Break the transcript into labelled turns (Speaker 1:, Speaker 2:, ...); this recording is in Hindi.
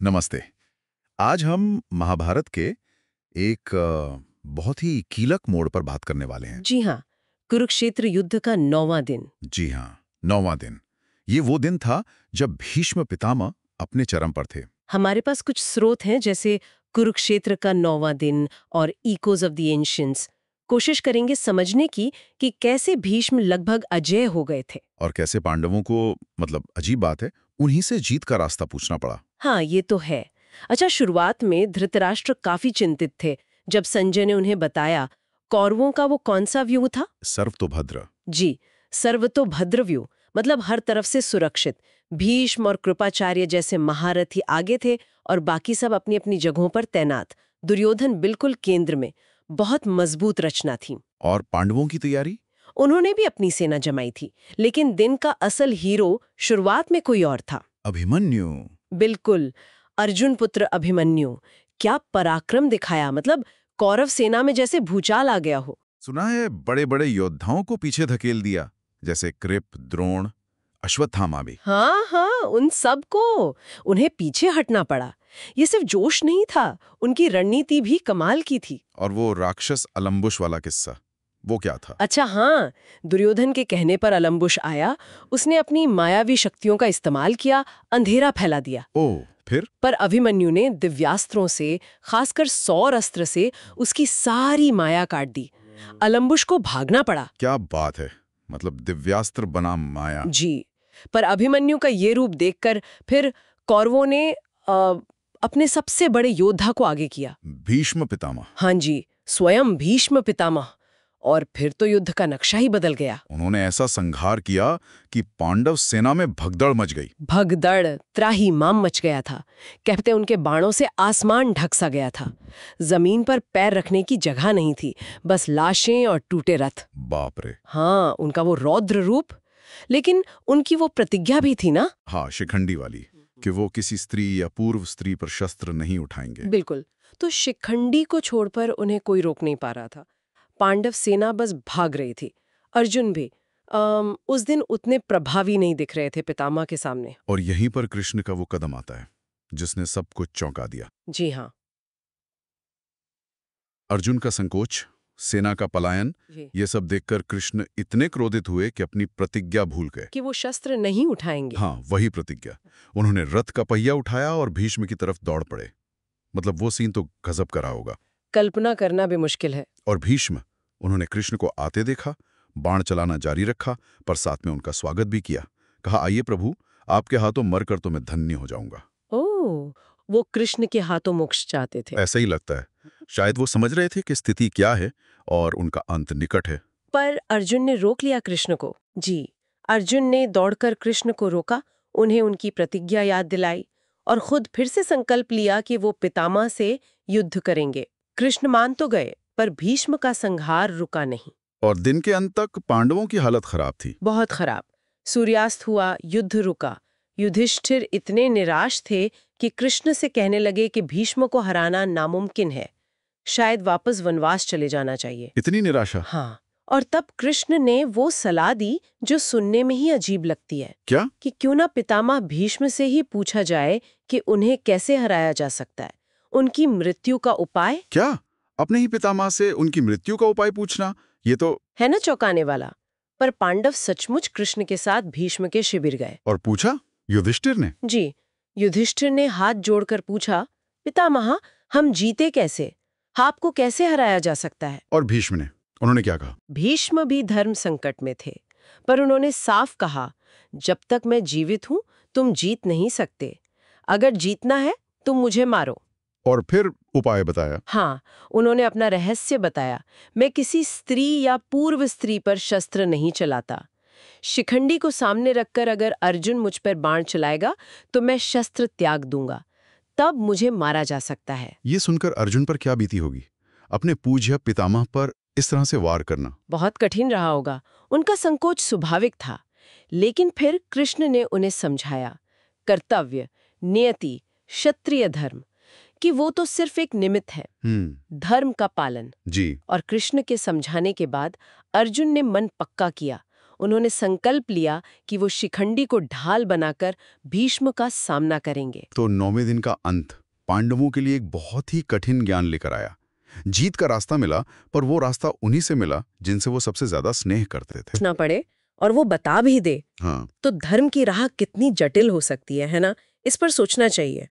Speaker 1: नमस्ते। आज हम महाभारत के एक बहुत ही कीलक मोड़ पर बात करने वाले हैं।
Speaker 2: जी हाँ। कुरुक्षेत्र युद्ध का 9वां दिन।
Speaker 1: जी हाँ, 9वां दिन। ये वो दिन था जब भीष्म पितामह अपने चरम पर थे।
Speaker 2: हमारे पास कुछ स्रोत हैं जैसे कुरुक्षेत्र का 9वां दिन और इकोज ऑफ द एंशियंट्स। कोशिश करेंगे समझने की कि कैसे भीष्म लगभग अजेय हो गए थे।
Speaker 1: और कैसे पांडवों को, मतलब अजीब बात है, उन्हीं से जीत का रास्ता पूछना पड़ा।
Speaker 2: हाँ, ये तो है। अच्छा, शुरुआत में धृतराष्ट्र काफी चिंतित थे जब संजय ने उन्हें बताया। कौरवों का वो कौन सा व्यू था?
Speaker 1: सर्वतोभद्र।
Speaker 2: जी, सर्वतोभद्र व्यू, मतलब हर तरफ से सुरक्षित। भीष्म और कृपाचार्य जैसे महारथी आगे थे और बाकी सब अपनी अपनी जगहों पर तैनात। दुर्योधन बिल्कुल केंद्र में। बहुत मजबूत रचना थी।
Speaker 1: और पांडवों की तैयारी?
Speaker 2: उन्होंने भी अपनी सेना जमाई थी, लेकिन दिन का असल हीरो शुरुआत में कोई और था।
Speaker 1: अभिमन्यु।
Speaker 2: बिल्कुल, अर्जुन पुत्र अभिमन्यु। क्या पराक्रम दिखाया, मतलब कौरव सेना में जैसे भूचाल आ गया हो।
Speaker 1: सुना है बड़े बड़े योद्धाओं को पीछे धकेल दिया, जैसे कृप, द्रोण, अश्वत्थामा भी।
Speaker 2: हाँ हाँ, उन सब को उन्हें पीछे हटना पड़ा। ये सिर्फ जोश नहीं था, उनकी रणनीति भी कमाल की थी।
Speaker 1: और वो राक्षस अलम्बुश वाला किस्सा, वो क्या था?
Speaker 2: अच्छा हाँ, दुर्योधन के कहने पर अलम्बुश आया। उसने अपनी मायावी शक्तियों का इस्तेमाल किया, अंधेरा फैला दिया।
Speaker 1: ओह, फिर?
Speaker 2: पर अभिमन्यु ने दिव्यास्त्रों से, खासकर सौर अस्त्र से उसकी सारी माया काट दी। अलम्बुश को भागना पड़ा।
Speaker 1: क्या बात है, मतलब दिव्यास्त्र बनाम माया।
Speaker 2: जी, पर अभिमन्यु का ये रूप देखकर फिर कौरवों ने अपने सबसे बड़े योद्धा को आगे किया।
Speaker 1: भीष्म पितामह।
Speaker 2: हाँ जी, स्वयं भीष्म पितामह। और फिर तो युद्ध का नक्शा ही बदल गया।
Speaker 1: उन्होंने ऐसा संहार किया कि पांडव सेना में भगदड़ मच गई।
Speaker 2: भगदड़, त्राहिमाम मच गया था। कहते उनके बाणों से आसमान ढक सा गया था। जमीन पर पैर रखने की जगह नहीं थी, बस लाशें और टूटे रथ।
Speaker 1: बाप रे।
Speaker 2: हाँ, उनका वो रौद्र रूप। लेकिन उनकी वो प्रतिज्ञा भी थी ना।
Speaker 1: हाँ, शिखंडी वाली, कि वो किसी स्त्री या पूर्व स्त्री पर शस्त्र नहीं उठाएंगे।
Speaker 2: बिल्कुल। तो शिखंडी को छोड़कर उन्हें कोई रोक नहीं पा रहा था। पांडव सेना बस भाग रही थी। अर्जुन भी उस दिन उतने प्रभावी नहीं दिख रहे थे पितामह के सामने।
Speaker 1: और यहीं पर कृष्ण का वो कदम आता है जिसने सब कुछ चौंका दिया।
Speaker 2: जी हाँ।
Speaker 1: अर्जुन का संकोच, सेना का पलायन,
Speaker 2: जी।
Speaker 1: ये सब देखकर कृष्ण इतने क्रोधित हुए कि अपनी प्रतिज्ञा भूल गए।
Speaker 2: कि वो शस्त्र नहीं उठाएंगे।
Speaker 1: हाँ, वही प्रतिज्ञा। उन्होंने रथ का पहिया उठाया और भीष्म की तरफ दौड़ पड़े। मतलब वो सीन तो गजब करा होगा।
Speaker 2: कल्पना करना भी मुश्किल है।
Speaker 1: और भीष्म, उन्होंने कृष्ण को आते देखा, बाण चलाना जारी रखा, पर साथ में उनका स्वागत भी किया। कहा, आइए प्रभु, आपके हाथों मरकर तो मैं धन्य हो जाऊंगा।
Speaker 2: ओह, वो कृष्ण के हाथों मोक्ष चाहते थे।
Speaker 1: ऐसा ही लगता है। शायद वो समझ रहे थे कि स्थिति क्या है और उनका अंत निकट है।
Speaker 2: पर अर्जुन ने रोक लिया कृष्ण को। जी, अर्जुन ने दौड़कर कृष्ण को रोका, उन्हें उनकी प्रतिज्ञा याद दिलाई और खुद फिर से संकल्प लिया कि वो पितामह से युद्ध करेंगे। कृष्ण मान तो गए, पर भीष्म का संहार रुका नहीं।
Speaker 1: और दिन के अंत तक पांडवों की हालत खराब थी।
Speaker 2: बहुत खराब। सूर्यास्त हुआ, युद्ध रुका। युधिष्ठिर इतने निराश थे कि कृष्ण से कहने लगे कि भीष्म को हराना नामुमकिन है। शायद वापस वनवास चले जाना चाहिए।
Speaker 1: इतनी निराशा?
Speaker 2: हाँ, और तब कृष्ण ने वो सलाह दी जो सुनने में ही अजीब लगती है।
Speaker 1: क्या?
Speaker 2: कि क्यों ना पितामह भीष्म से ही पूछा जाए कि उन्हें कैसे हराया जा सकता है, उनकी मृत्यु का उपाय।
Speaker 1: क्या? अपने ही पितामह से उनकी मृत्यु का उपाय पूछना, ये तो।
Speaker 2: है ना चौंकाने वाला। पर पांडव सचमुच कृष्ण के साथ भीष्म के शिविर गए।
Speaker 1: और पूछा? युधिष्ठिर ने?
Speaker 2: जी, युधिष्ठिर ने हाथ जोड़कर पूछा, पितामह, हम जीते कैसे? आपको कैसे हराया जा सकता है?
Speaker 1: और भीष्म ने, उन्होंने क्या कहा?
Speaker 2: भीष्म भी धर्म संकट में थे, पर उन्होंने साफ कहा, जब तक मैं जीवित हूं तुम जीत नहीं सकते। अगर जीतना है तुम मुझे मारो।
Speaker 1: और फिर उपाय बताया?
Speaker 2: हाँ, उन्होंने अपना रहस्य बताया। मैं किसी स्त्री या पूर्व स्त्री पर शस्त्र नहीं चलाता। शिखंडी को सामने रखकर अगर अर्जुन मुझ पर बाण चलाएगा तो मैं शस्त्र त्याग दूंगा, तब मुझे मारा जा सकता है।
Speaker 1: ये सुनकर अर्जुन पर क्या बीती होगी, अपने पूज्य पितामह पर इस तरह से वार करना?
Speaker 2: बहुत कठिन रहा होगा। उनका संकोच स्वाभाविक था, लेकिन फिर कृष्ण ने उन्हें समझाया, कर्तव्य, नियति, क्षत्रिय धर्म, कि वो तो सिर्फ एक निमित्त है, धर्म का पालन।
Speaker 1: जी।
Speaker 2: और कृष्ण के समझाने के बाद अर्जुन ने मन पक्का किया। उन्होंने संकल्प लिया कि वो शिखंडी को ढाल बनाकर भीष्म का सामना करेंगे।
Speaker 1: तो 9वें दिन का अंत पांडवों के लिए एक बहुत ही कठिन ज्ञान लेकर आया। जीत का रास्ता मिला, पर वो रास्ता उन्हीं से मिला जिनसे वो सबसे ज्यादा स्नेह करते थे।
Speaker 2: ना पड़े और वो बता भी दे
Speaker 1: हाँ,
Speaker 2: तो धर्म की राह कितनी जटिल हो सकती है ना? इस पर सोचना चाहिए।